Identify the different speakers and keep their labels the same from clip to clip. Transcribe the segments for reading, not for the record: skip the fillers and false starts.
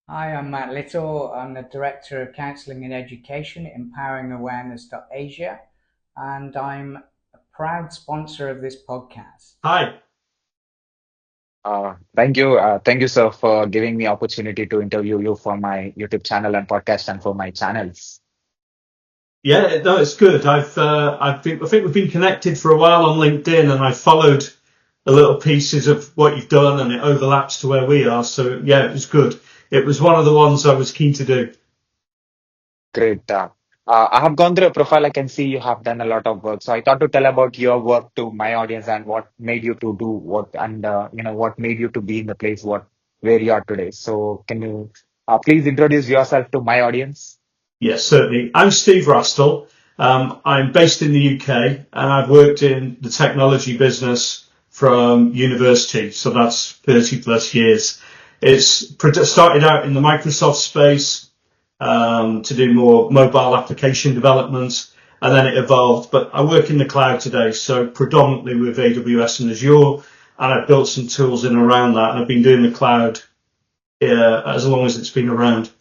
Speaker 1: Hi, I'm Matt Little. I'm the Director of Counselling and Education, Empowering Awareness.Asia, and I'm a proud sponsor of this podcast.
Speaker 2: Hi.
Speaker 3: Thank you. Thank you, sir, for giving me opportunity to interview you for my YouTube channel and podcast and for my channels.
Speaker 2: Yeah, no, it's good. I think we've been connected for a while on LinkedIn, and I followed the little pieces of what you've done, and it overlaps to where we are. So yeah, it was good. It was one of the ones I was keen to do.
Speaker 3: Great. I have gone through your profile. I can see you have done a lot of work. So I thought to tell about your work to my audience and what made you to do what and what made you to be in the place where you are today. So can you please introduce yourself to my audience?
Speaker 2: Yes, certainly. I'm Steve Rastall. I'm based in the UK, and I've worked in the technology business from university. So that's 30 plus years. Started out in the Microsoft space, to do more mobile application development, and then it evolved. But I work in the cloud today, so predominantly with AWS and Azure, and I've built some tools in and around that, and I've been doing the cloud as long as it's been around.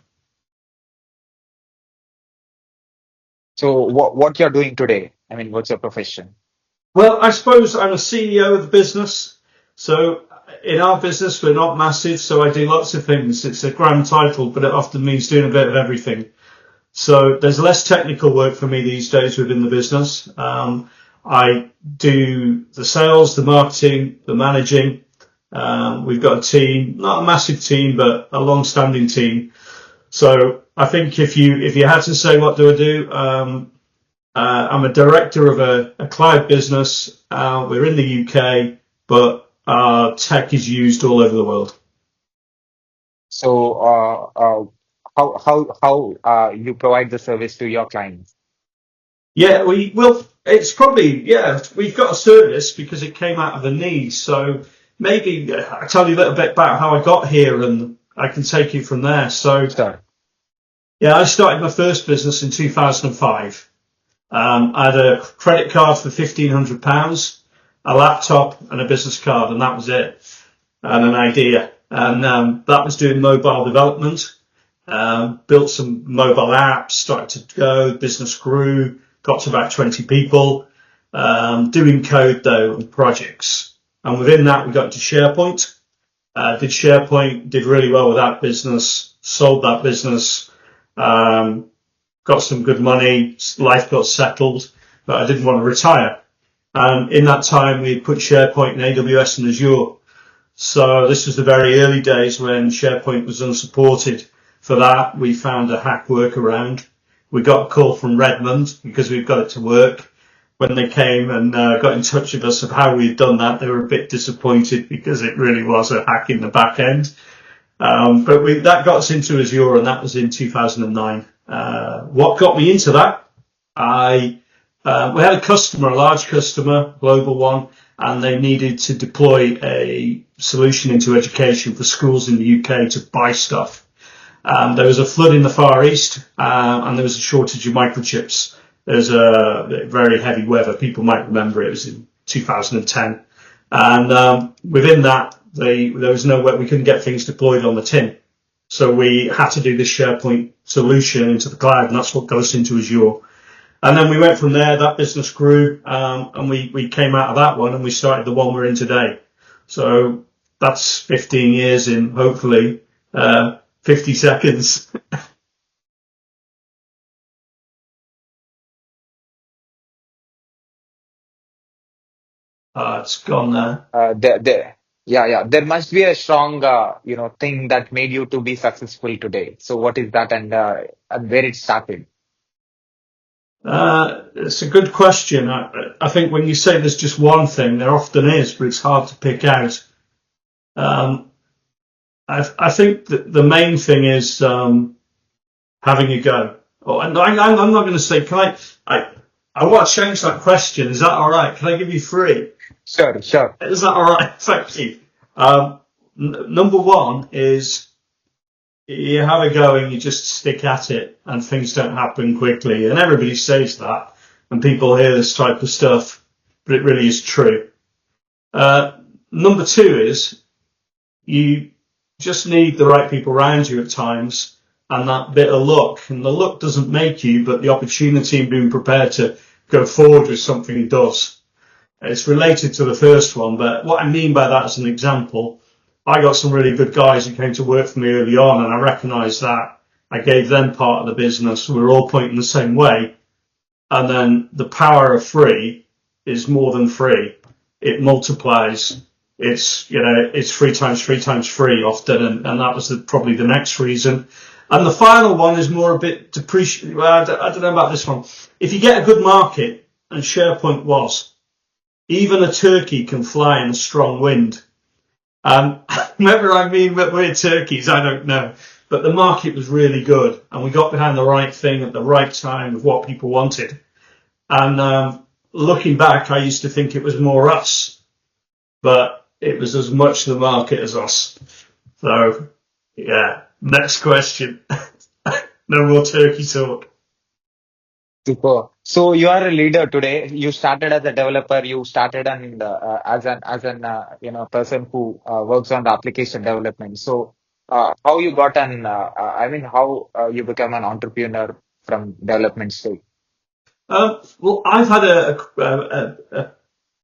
Speaker 3: So what you're doing today? I mean, what's your profession?
Speaker 2: Well, I suppose I'm a CEO of the business. So in our business, we're not massive, so I do lots of things. It's a grand title, but it often means doing a bit of everything. So there's less technical work for me these days within the business. I do the sales, the marketing, the managing. We've got a team, not a massive team, but a long-standing team. So I think if you had to say what do I do, I'm a director of a cloud business. We're in the UK, but our tech is used all over the world.
Speaker 3: So how you provide the service to your clients?
Speaker 2: Yeah, it's probably, yeah, we've got a service because it came out of a need. So maybe I tell you a little bit about how I got here and I can take you from there. So
Speaker 3: Sure.
Speaker 2: yeah, I started my first business in 2005. I had a credit card for £1,500, a laptop and a business card, and that was it, and an idea. And that was doing mobile development. Built some mobile apps, started to go, business grew, got to about 20 people, doing code though and projects. And within that, we got into SharePoint, did SharePoint, did really well with that business, sold that business, um, got some good money, life got settled, but I didn't want to retire. And in that time, we put SharePoint in AWS and Azure. So this was the very early days when SharePoint was unsupported. For that, we found a hack workaround. We got a call from Redmond because we've got it to work. When they came and got in touch with us of how we'd done that, they were a bit disappointed because it really was a hack in the back end. But that got us into Azure, and that was in 2009. What got me into that? We had a customer, a large customer, global one, and they needed to deploy a solution into education for schools in the UK to buy stuff. There was a flood in the Far East, and there was a shortage of microchips. There's a very heavy weather. People might remember it was in 2010. And within that, there was no way we couldn't get things deployed on the tin. So we had to do this SharePoint solution into the cloud, and that's what got us into Azure. And then we went from there. That business grew, and we came out of that one, and we started the one we're in today. So that's 15 years in, hopefully, 50 seconds. It's gone there.
Speaker 3: Yeah. There must be a strong, thing that made you to be successful today. So what is that and where it started?
Speaker 2: It's a good question. I think when you say there's just one thing, there often is, but it's hard to pick out. Um, I think that the main thing is having a go. Oh, and I'm not going to say, I, I want to change that question. Is that all right? Can I give you three?
Speaker 3: Sure, sure.
Speaker 2: Is that all right? Thank you. Number one is you have a go and you just stick at it, and things don't happen quickly. And everybody says that, and people hear this type of stuff, but it really is true. Number two is you just need the right people around you at times and that bit of luck. And the luck doesn't make you, but the opportunity and being prepared to go forward with something does. It's related to the first one, but what I mean by that as an example, I got some really good guys who came to work for me early on, and I recognised that. I gave them part of the business. We were all pointing the same way. And then the power of free is more than free. It multiplies. It's, it's three times free often. And that was probably the next reason. And the final one is more a bit depreciating. Well, I don't know about this one. If you get a good market, and SharePoint was, even a turkey can fly in a strong wind. Whether I mean that we're turkeys, I don't know. But the market was really good, and we got behind the right thing at the right time with what people wanted. And looking back, I used to think it was more us, but it was as much the market as us. So, yeah, next question. No more turkey talk.
Speaker 3: Super. So you are a leader today. You started as a developer. You started as an person who works on the application development. So how you got how you become an entrepreneur from development stage?
Speaker 2: Well, I've had a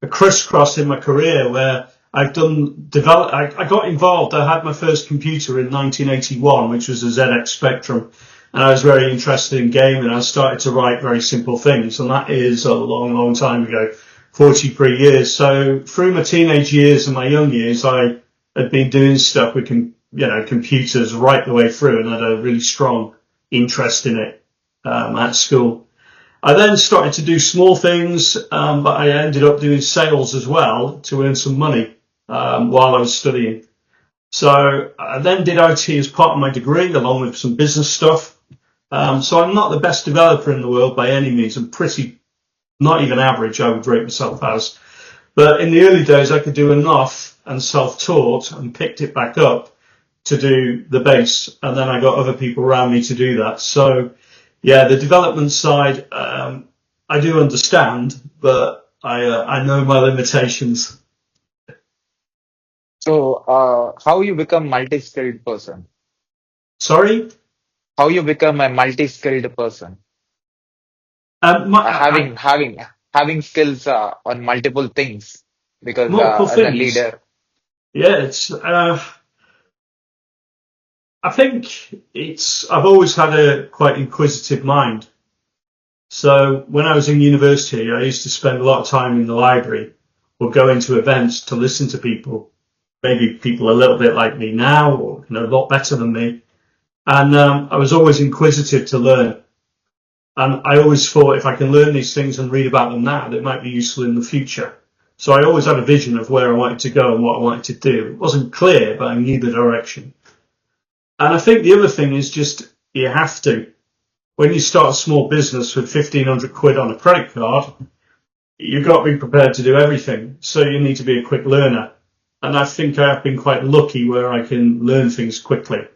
Speaker 2: crisscross in my career where I've I got involved. I had my first computer in 1981, which was a ZX Spectrum, and I was very interested in gaming. I started to write very simple things, and that is a long, long time ago, 43 years. So through my teenage years and my young years, I had been doing stuff with computers right the way through, and had a really strong interest in it at school. I then started to do small things, but I ended up doing sales as well to earn some money while I was studying. So I then did IT as part of my degree, along with some business stuff. So I'm not the best developer in the world by any means. I'm not even average, I would rate myself as. But in the early days, I could do enough and self-taught and picked it back up to do the base. And then I got other people around me to do that. So yeah, the development side, I do understand, but I know my limitations.
Speaker 3: So how you become multi-skilled person?
Speaker 2: Sorry?
Speaker 3: How you become a multi-skilled person? Having skills on multiple things because
Speaker 2: Multiple
Speaker 3: as a
Speaker 2: things.
Speaker 3: leader.
Speaker 2: Yeah, I think I've always had a quite inquisitive mind. So when I was in university, I used to spend a lot of time in the library or go into events to listen to people, maybe people a little bit like me now or, a lot better than me. And I was always inquisitive to learn. And I always thought if I can learn these things and read about them now, they might be useful in the future. So I always had a vision of where I wanted to go and what I wanted to do. It wasn't clear, but I knew the direction. And I think the other thing is just you have to. When you start a small business with 1,500 quid on a credit card, you've got to be prepared to do everything. So you need to be a quick learner. And I think I've been quite lucky where I can learn things quickly.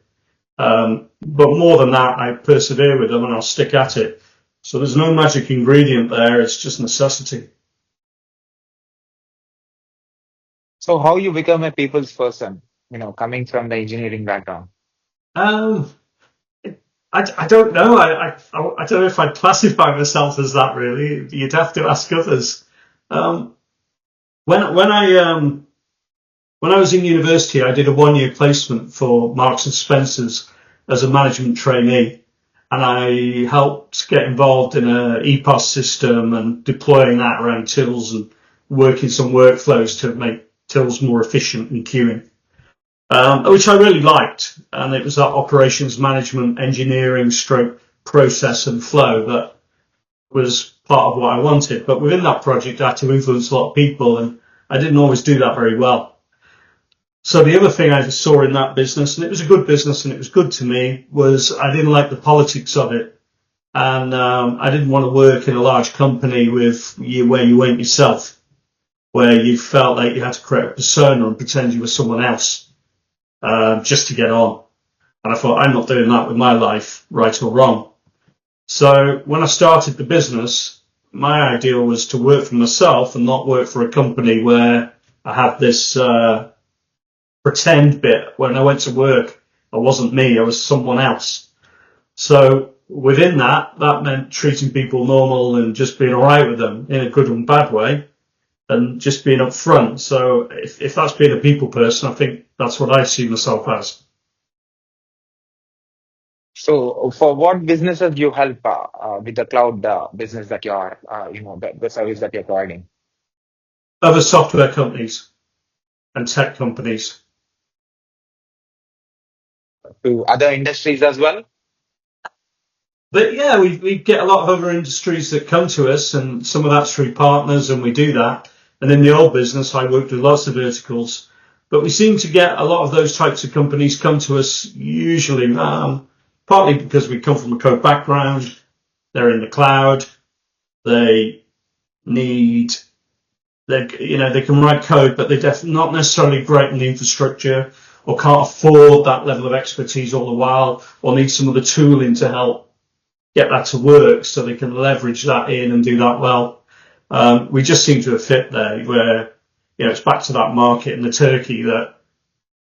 Speaker 2: But more than that, I persevere with them and I'll stick at it. So there's no magic ingredient there. It's just necessity.
Speaker 3: So how you become a people's person, coming from the engineering background?
Speaker 2: Um, I don't know. I don't know if I'd classify myself as that really. You'd have to ask others. When I was in university, I did a 1-year placement for Marks and Spencer's as a management trainee, and I helped get involved in a EPOS system and deploying that around tills and working some workflows to make tills more efficient in queuing. Which I really liked, and it was that operations management, engineering, stroke, process and flow that was part of what I wanted. But within that project, I had to influence a lot of people, and I didn't always do that very well. So the other thing I saw in that business, and it was a good business and it was good to me, was I didn't like the politics of it. And I didn't want to work in a large company where you weren't yourself, where you felt like you had to create a persona and pretend you were someone else. Just to get on. And I thought, I'm not doing that with my life, right or wrong. So when I started the business, my idea was to work for myself and not work for a company where I had this pretend bit. When I went to work, I wasn't me, I was someone else. So within that meant treating people normal and just being all right with them in a good and bad way, and just being upfront. So if that's being a people person, I think that's what I see myself as.
Speaker 3: So for what businesses you help with the cloud business that you are, the service that you're providing?
Speaker 2: Other software companies and tech companies.
Speaker 3: To other industries as well?
Speaker 2: But yeah, we get a lot of other industries that come to us, and some of that's through partners, and we do that. And in the old business, I worked with lots of verticals, but we seem to get a lot of those types of companies come to us usually, partly because we come from a code background, they're in the cloud, they need, they can write code, but they're not necessarily great in the infrastructure, or can't afford that level of expertise all the while, or need some of the tooling to help get that to work so they can leverage that in and do that well. We just seem to have fit there where, it's back to that market in the turkey that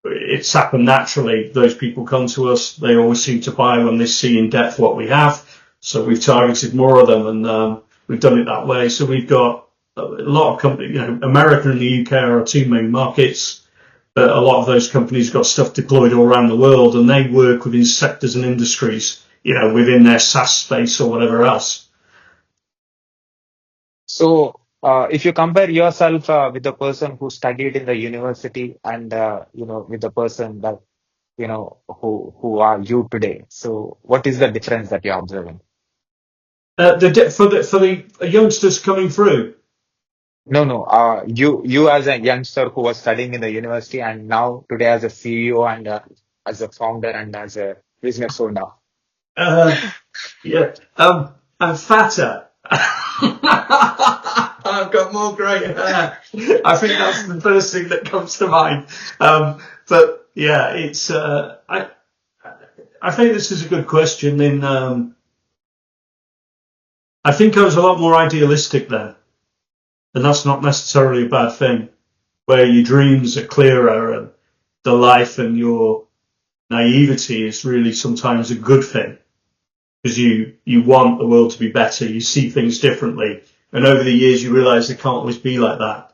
Speaker 2: it's happened naturally. Those people come to us. They always seem to buy when they see in depth what we have. So we've targeted more of them, and we've done it that way. So we've got a lot of companies, America and the UK are our two main markets, but a lot of those companies got stuff deployed all around the world, and they work within sectors and industries, within their SaaS space or whatever else.
Speaker 3: So if you compare yourself with the person who studied in the university and, with the person that, who are you today. So what is the difference that you're observing?
Speaker 2: For the youngsters coming through.
Speaker 3: No. You as a youngster who was studying in the university and now today as a CEO and as a founder and as a business owner.
Speaker 2: Yeah. I'm fatter. I've got more grey hair. I think that's the first thing that comes to mind. But yeah, it's. I think this is a good question. I think I was a lot more idealistic then, and that's not necessarily a bad thing. Where your dreams are clearer and the life and your naivety is really sometimes a good thing, because you want the world to be better. You see things differently, and over the years you realise it can't always be like that.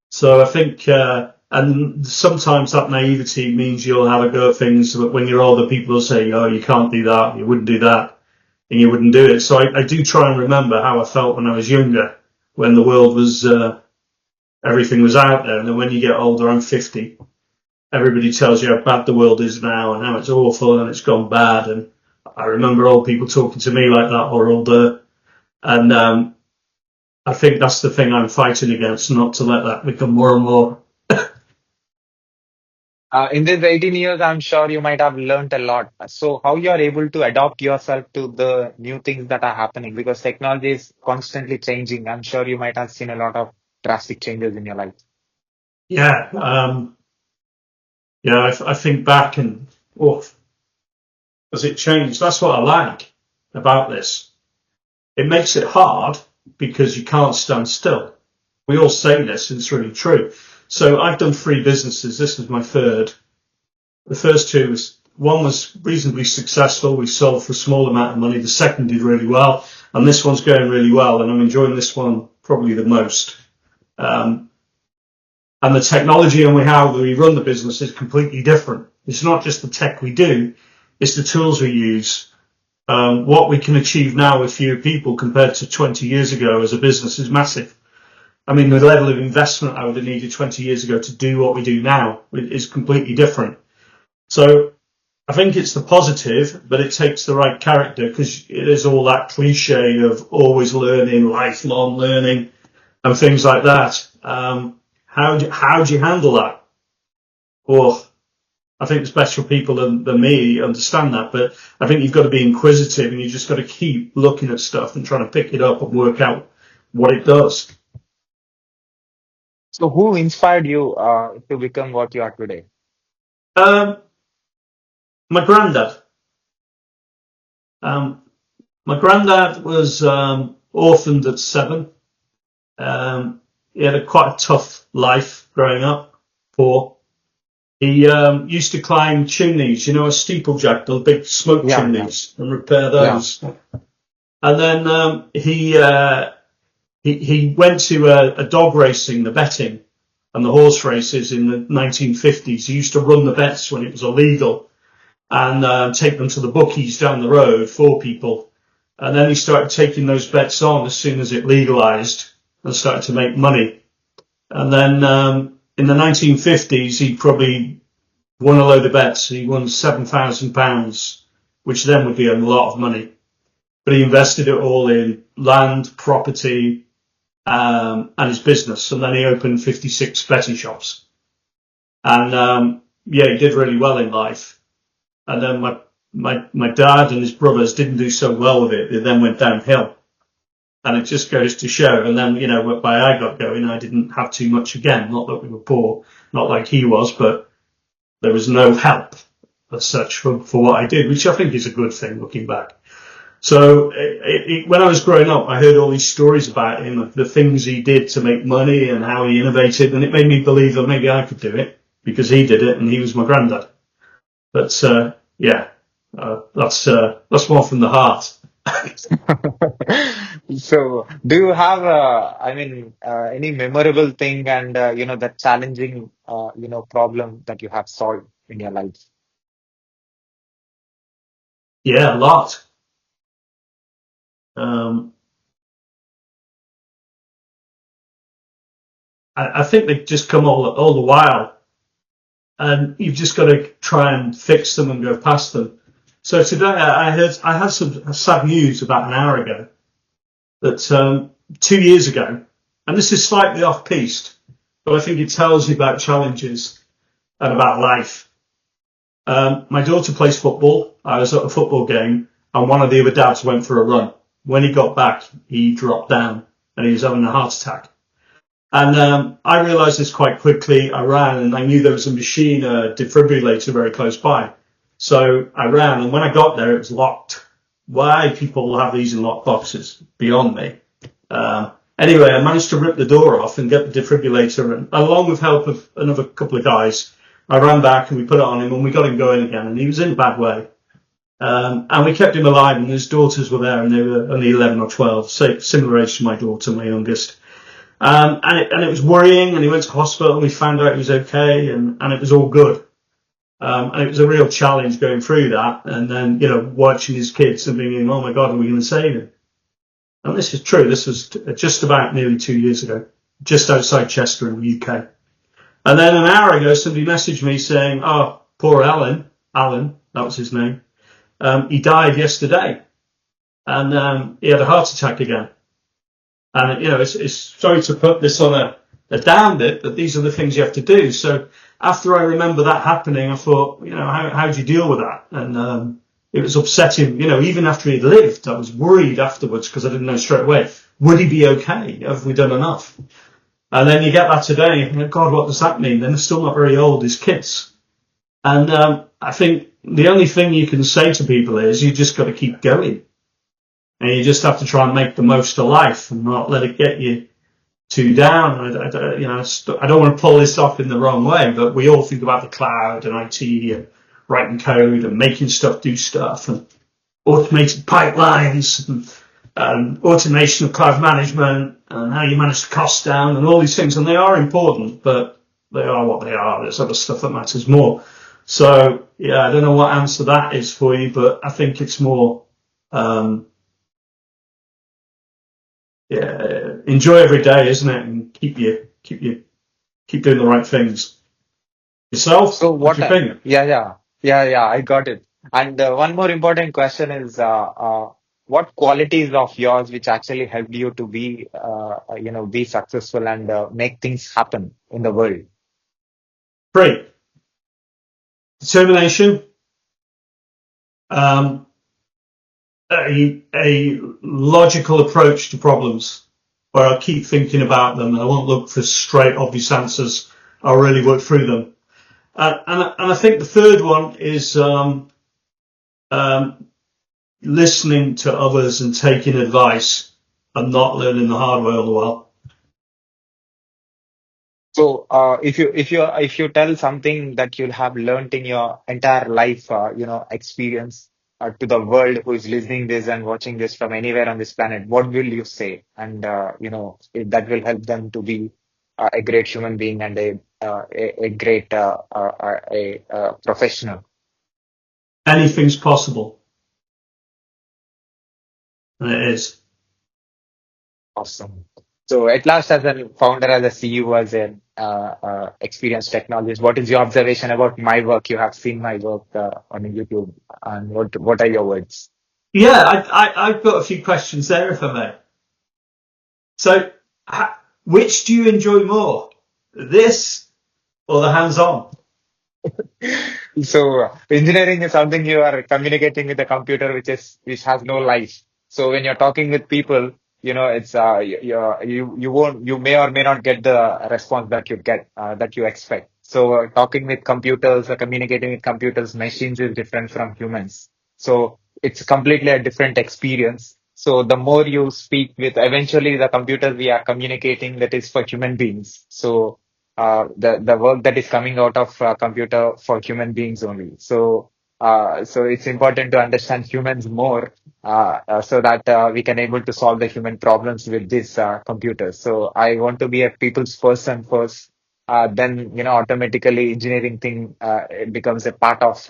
Speaker 2: So I think, and sometimes that naivety means you'll have a go at things that when you're older, people will say, "Oh, you can't do that. You wouldn't do that," and you wouldn't do it. So I do try and remember how I felt when I was younger, when the world was everything was out there, and then when you get older, I'm 50. Everybody tells you how bad the world is now and how it's awful and it's gone bad. And I remember old people talking to me like that or older. And I think that's the thing I'm fighting against, not to let that become more and more.
Speaker 3: In these 18 years, I'm sure you might have learned a lot. So how you are able to adapt yourself to the new things that are happening because technology is constantly changing. I'm sure you might have seen a lot of drastic changes in your life.
Speaker 2: Yeah. I think back and, has it changed? That's what I like about this. It makes it hard because you can't stand still. We all say this, and it's really true. So I've done 3 businesses. This was my third. The first 2 one was reasonably successful. We sold for a small amount of money. The second did really well, and this one's going really well, and I'm enjoying this one probably the most. And the technology and how we run the business is completely different. It's not just the tech we do, it's the tools we use. What we can achieve now with fewer people compared to 20 years ago as a business is massive. I mean, the level of investment I would have needed 20 years ago to do what we do now is completely different. So I think it's the positive, but it takes the right character, because it is all that cliche of always learning, lifelong learning, and things like that. How do you handle that? I think special people than me understand that, but I think you've got to be inquisitive, and you just got to keep looking at stuff and trying to pick it up and work out what it does.
Speaker 3: So who inspired you to become what you are today?
Speaker 2: My granddad. My granddad was orphaned at 7. He had quite a tough life growing up, poor. He used to climb chimneys, you know, a steeplejack, the big smoke
Speaker 3: Yeah, yeah,
Speaker 2: chimneys, and repair
Speaker 3: yeah.
Speaker 2: those. And then he went to a dog racing, the betting, and the horse races in the 1950s. He used to run the bets when it was illegal and take them to the bookies down the road for people. And then he started taking those bets on as soon as it legalized and started to make money. And then in the 1950s, he probably won a load of bets. He won £7,000, which then would be a lot of money. But he invested it all in land, property, and his business. And then he opened 56 betting shops. And yeah, he did really well in life. And then my dad and his brothers didn't do so well with it. They then went downhill. And it just goes to show. And then, you know, by I got going, I didn't have too much again. Not that we were poor, not like he was, but there was no help as such for what I did, which I think is a good thing looking back. So when I was growing up, I heard all these stories about him, the things he did to make money and how he innovated. And it made me believe that maybe I could do it because he did it and he was my granddad. But, yeah, that's more from the heart.
Speaker 3: So, do you have, any memorable thing and, that challenging, problem that you have solved in your life?
Speaker 2: Yeah, a lot. Um, I think they just come all the while, and you've just got to try and fix them and go past them. So today I had some sad news about an hour ago that 2 years ago, and this is slightly off piste, but I think it tells you about challenges and about life. My daughter plays football. I was at a football game, and one of the other dads went for a run. When he got back, he dropped down, and he was having a heart attack. And I realised this quite quickly. I ran, and I knew there was a machine, a defibrillator very close by. So I ran, and when I got there, it was locked. Why people have these in locked boxes, beyond me. Anyway, I managed to rip the door off and get the defibrillator, and along with help of another couple of guys, I ran back and we put it on him, and we got him going again. And he was in a bad way, and we kept him alive. And his daughters were there, and they were only 11 or 12, similar age to my daughter, my youngest. And it was worrying, and he went to hospital, and we found out he was okay, and it was all good. And it was a real challenge going through that, and then, you know, watching his kids and thinking, oh my God, are we going to save him? And this is true. This was just about nearly 2 years ago, just outside Chester in the UK. And then an hour ago, somebody messaged me saying, oh, poor Alan, that was his name. He died yesterday, and he had a heart attack again. And, you know, it's sorry to put this on a down bit, but these are the things you have to do. So after I remember that happening, I thought, you know, how do you deal with that? And it was upsetting, you know, even after he'd lived, I was worried afterwards because I didn't know straight away, would he be okay? Have we done enough? And then you get that today, and God, what does that mean? Then they're still not very old, his kids. And I think the only thing you can say to people is you just got to keep going. And you just have to try and make the most of life and not let it get you too down. I don't want to pull this off in the wrong way, but we all think about the cloud and IT and writing code and making stuff do stuff and automated pipelines and automation of cloud management and how you manage the costs down and all these things. And they are important, but they are what they are. There's other stuff that matters more. So, yeah, I don't know what answer that is for you, but I think it's more, enjoy every day, isn't it? And keep doing the right things. Yourself?
Speaker 3: So
Speaker 2: What's your thing?
Speaker 3: yeah, I got it. And one more important question is, what qualities of yours which actually helped you to be successful and make things happen in the world?
Speaker 2: 3, determination, a logical approach to problems where I'll keep thinking about them and I won't look for straight obvious answers. I'll really work through them. And I think the third one is listening to others and taking advice and not learning the hard way all the while.
Speaker 3: So, if you tell something that you'll have learned in your entire life, experience to the world who is listening this and watching this from anywhere on this planet, what will you say? And that will help them to be a great human being and a great professional.
Speaker 2: Anything's possible, and it is.
Speaker 3: Awesome. So, at last, as a founder, as a CEO, as an experienced technologist, what is your observation about my work? You have seen my work on YouTube, and what are your words?
Speaker 2: Yeah, I've got a few questions there, if I may. So, which do you enjoy more, this or the hands-on?
Speaker 3: So engineering is something you are communicating with a computer which has no life. So when you're talking with people, it's you may or may not get the response that you get that you expect. So talking with computers or communicating with computers, machines is different from humans. So it's completely a different experience. So the more you speak with, eventually the computers we are communicating that is for human beings. So the work that is coming out of computer for human beings only. So it's important to understand humans more so that we can able to solve the human problems with these computers. So I want to be a people's person first. Then automatically engineering thing it becomes a part of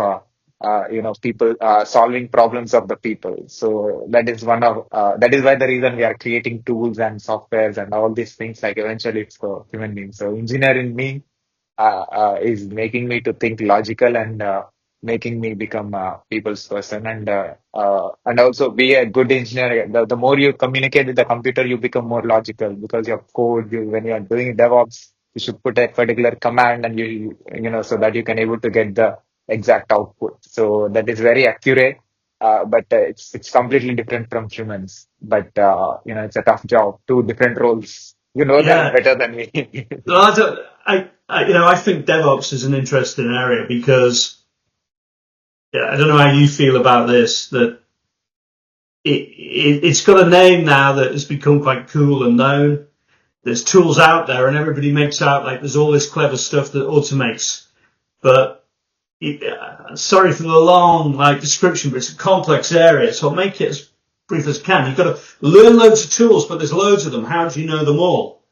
Speaker 3: people solving problems of the people. So that is why the reason we are creating tools and softwares and all these things. Like eventually it's for human beings. So engineering me is making me to think logical and making me become a people's person and also be a good engineer. The more you communicate with the computer, you become more logical because your code, when you are doing DevOps, you should put a particular command and so that you can able to get the exact output. So that is very accurate. But it's completely different from humans. But it's a tough job. Two different roles. You know that
Speaker 2: Yeah,
Speaker 3: better than me.
Speaker 2: well, I think DevOps is an interesting area because yeah, I don't know how you feel about this. That it's got a name now that has become quite cool and known. There's tools out there, and everybody makes out like there's all this clever stuff that automates. But sorry for the long description, but it's a complex area, so I'll make it as brief as I can. You've got to learn loads of tools, but there's loads of them. How do you know them all?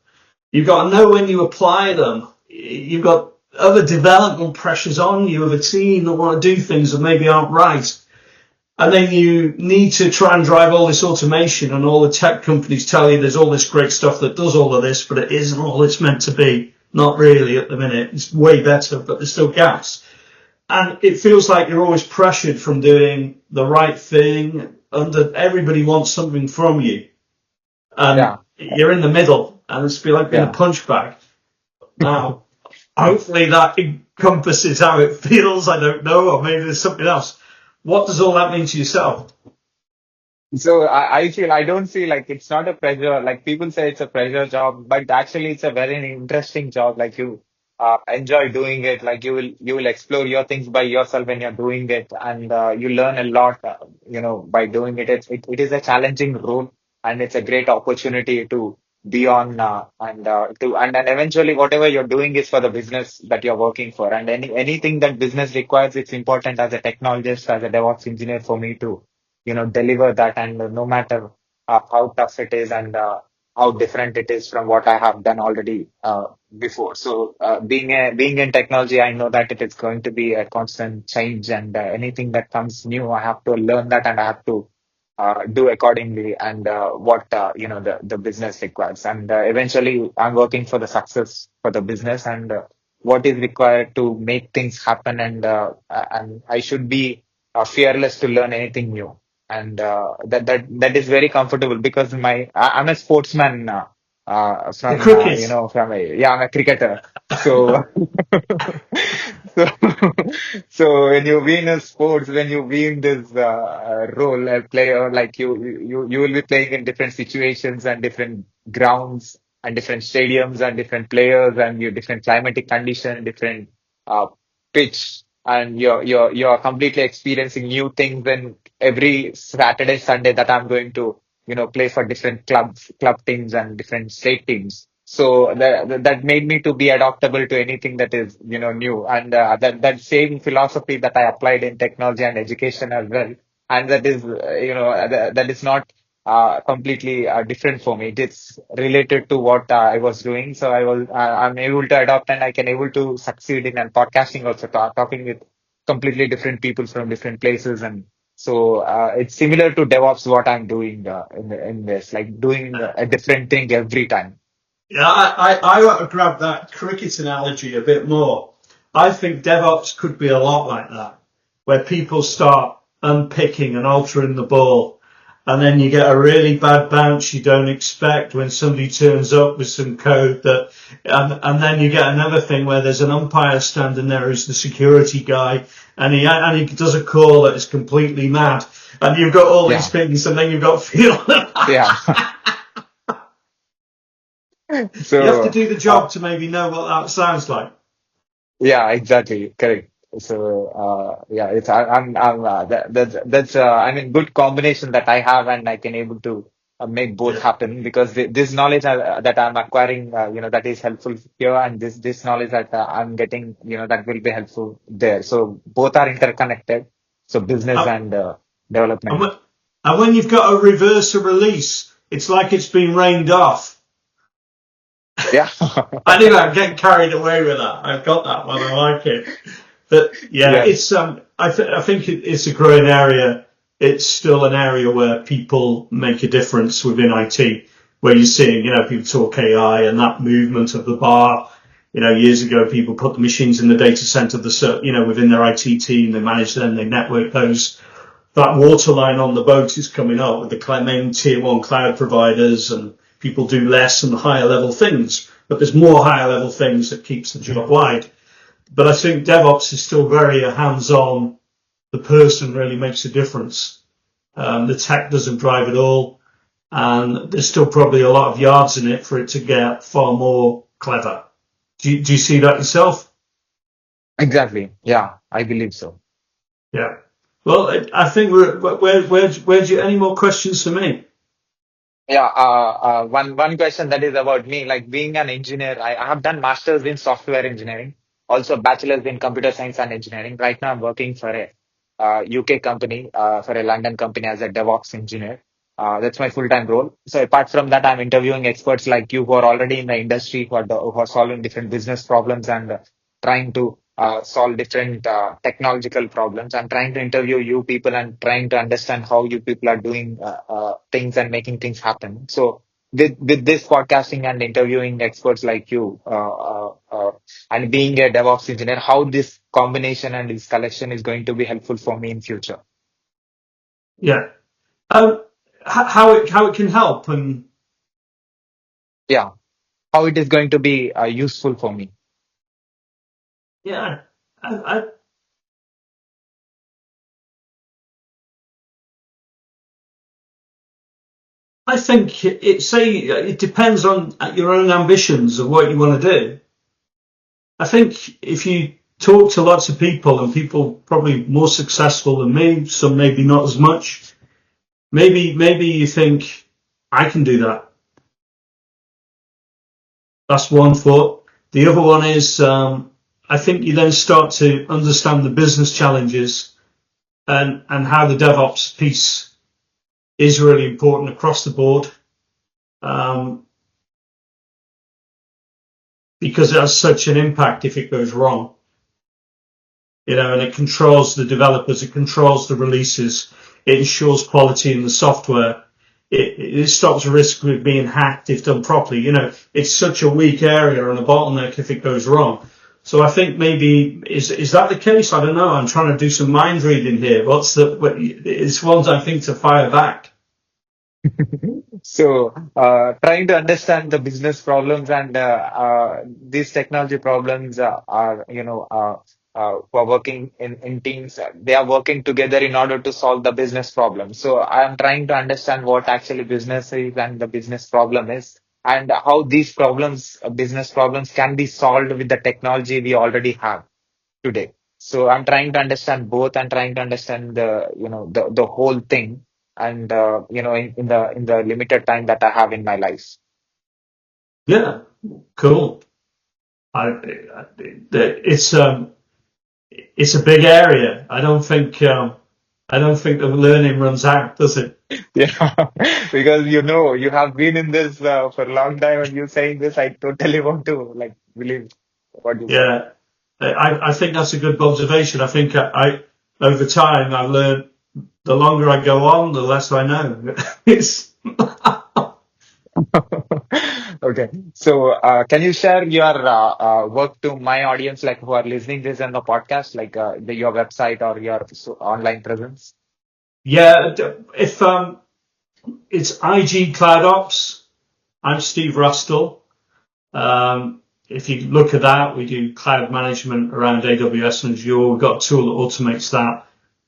Speaker 2: You've got to know when you apply them. You've got other development pressures on you of a team that want to do things that maybe aren't right. And then you need to try and drive all this automation, and all the tech companies tell you there's all this great stuff that does all of this, but it isn't all it's meant to be. Not really at the minute. It's way better, but there's still gaps. And it feels like you're always pressured from doing the right thing. Everybody wants something from you, and
Speaker 3: Yeah,
Speaker 2: you're in the middle, and it's feel like being a
Speaker 3: yeah.
Speaker 2: punch bag. Now, hopefully that encompasses how it feels. I don't know, or maybe there's something else. What does all that mean to yourself?
Speaker 3: So I don't feel like it's not a pressure. Like people say it's a pressure job, but actually it's a very interesting job. Like you enjoy doing it. Like you will explore your things by yourself when you're doing it, and you learn a lot. By doing it. It is a challenging role, and it's a great opportunity to be on and eventually whatever you're doing is for the business that you're working for, and anything that business requires, it's important as a technologist, as a DevOps engineer for me to deliver that. And no matter how tough it is and how different it is from what I have done already before. So being in technology, I know that it is going to be a constant change, and anything that comes new, I have to learn that and I have to do accordingly and what the business requires. And eventually, I'm working for the success for the business and what is required to make things happen. And I should be fearless to learn anything new. And that is very comfortable because I'm a sportsman
Speaker 2: The
Speaker 3: from
Speaker 2: cricket.
Speaker 3: I'm a cricketer. So so so when you be in a sports, when you be in this role, a player like you will be playing in different situations and different grounds and different stadiums and different players and your different climatic condition, different uh, pitch, and you're completely experiencing new things. And every Saturday, Sunday that I'm going to play for different club teams and different state teams. So that made me to be adaptable to anything that is, new. And that same philosophy that I applied in technology and education as well. And that is, that is not completely different for me. It's related to what I was doing. So I'm able to adopt and I can able to succeed in and podcasting also, talking with completely different people from different places. And so it's similar to DevOps, what I'm doing in this, like doing a different thing every time.
Speaker 2: Yeah, I want to grab that cricket analogy a bit more. I think DevOps could be a lot like that, where people start unpicking and altering the ball, and then you get a really bad bounce you don't expect when somebody turns up with some code that, and then you get another thing where there's an umpire standing there who's the security guy, and he does a call that is completely mad, and you've got all these
Speaker 3: Yeah.
Speaker 2: things, and then you've got feel.
Speaker 3: Yeah.
Speaker 2: You have to
Speaker 3: So,
Speaker 2: do the job to maybe know what that sounds like.
Speaker 3: yeah, exactly. Correct. So, yeah, that's, I mean, good combination that I have and I can able to make both
Speaker 2: Yeah.
Speaker 3: happen because this knowledge that I'm acquiring, that is helpful here and this knowledge that I'm getting, that will be helpful there. So both are interconnected. So business
Speaker 2: Uh,
Speaker 3: and
Speaker 2: And
Speaker 3: development.
Speaker 2: when, and when you've got to reverse a release, it's like it's been rained off.
Speaker 3: Yeah.
Speaker 2: Anyway, I'm getting carried away with that. I've got that one. I like it. But yeah,
Speaker 3: Yes.
Speaker 2: it's I think it's a growing area. It's still an area where people make a difference within IT, where you're seeing, people talk AI and that movement of the bar. Years ago, people put the machines in the data center, within their IT team, they manage them, they network those. That waterline on the boat is coming up with the main tier one cloud providers, and people do less and higher level things, but there's more higher level things that keeps the job wide. But I think DevOps is still very hands-on. The person really makes a difference. The tech doesn't drive it all, and there's still probably a lot of yards in it for it to get far more clever. Do you see that yourself?
Speaker 3: Exactly. Yeah, I believe so.
Speaker 2: Yeah. Well, I think where do you, any more questions for me?
Speaker 3: Yeah, one question that is about me, like being an engineer, I have done masters in software engineering, also bachelors in computer science and engineering. Right now, I'm working for a UK company, for a London company as a DevOps engineer. That's my full-time role. So apart from that, I'm interviewing experts like you who are already in the industry, who are solving different business problems and trying to solve different technological problems. I'm trying to interview you people and trying to understand how you people are doing things and making things happen. So with this podcasting and interviewing experts like you and being a DevOps engineer, how this combination and this collection is going to be helpful for me in future.
Speaker 2: Yeah. Um, how it can help, and
Speaker 3: Yeah, how it is going to be useful for me.
Speaker 2: yeah, I I think it depends on your own ambitions of what you want to do. I think if you talk to lots of people, and people probably more successful than me, some maybe not as much. Maybe you think I can do that. That's one thought. The other one is I think you then start to understand the business challenges and how the DevOps piece is really important across the board. Um, because it has such an impact if it goes wrong, and it controls the developers, it controls the releases, it ensures quality in the software, it stops risk with being hacked if done properly. It's such a weak area and a bottleneck if it goes wrong. So I think maybe is that the case? I don't know. I'm trying to do some mind reading here. It's ones I think to fire back.
Speaker 3: So, trying to understand the business problems and these technology problems are, who are working in teams, they are working together in order to solve the business problem. So, I am trying to understand what actually business is and the business problem is, and how these problems, business problems, can be solved with the technology we already have today. So I'm trying to understand both and trying to understand the whole thing and in the limited time that I have in my life.
Speaker 2: Yeah, cool. It's a big area. I don't think the learning runs out, does it?
Speaker 3: Yeah, because you have been in this for a long time, and you saying this, I totally want to like believe what you said.
Speaker 2: Yeah, I think that's a good observation. I think I over time I've learned the longer I go on, the less I know. It's
Speaker 3: Okay, so can you share your work to my audience, like who are listening this in the podcast, like your website or your online presence?
Speaker 2: yeah. If it's IG CloudOps, I'm Steve Rastall. If you look at that, we do cloud management around AWS and Azure. We've got a tool that automates that,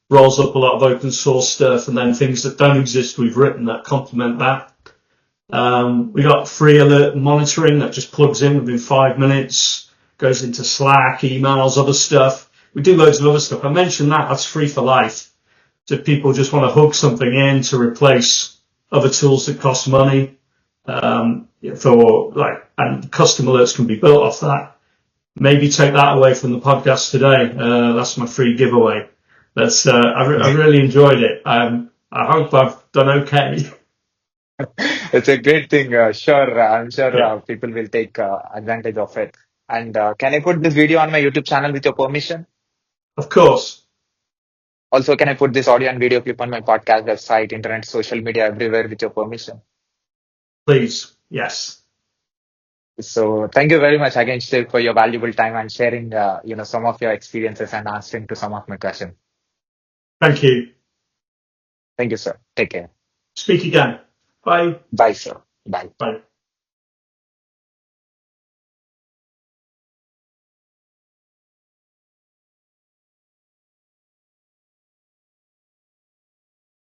Speaker 2: rolls up a lot of open source stuff, and then things that don't exist we've written that complement that. We got free alert monitoring that just plugs in within 5 minutes, goes into Slack, emails, other stuff. We do loads of other stuff. I mentioned that's free for life. So if people just want to hook something in to replace other tools that cost money, and custom alerts can be built off that. Maybe take that away from the podcast today. That's my free giveaway. I really enjoyed it. I hope I've done okay.
Speaker 3: It's a great thing. Sure, I'm sure
Speaker 2: Yeah,
Speaker 3: people will take advantage of it. And can I put this video on my YouTube channel with your permission?
Speaker 2: of course.
Speaker 3: Also, can I put this audio and video clip on my podcast website, internet, social media, everywhere with your permission?
Speaker 2: Please. Yes.
Speaker 3: So thank you very much again, Steve, for your valuable time and sharing, some of your experiences and answering to some of my questions.
Speaker 2: Thank you.
Speaker 3: Thank you, sir. Take care.
Speaker 2: Speak again. Bye.
Speaker 3: Bye, sir. Bye.
Speaker 2: Bye.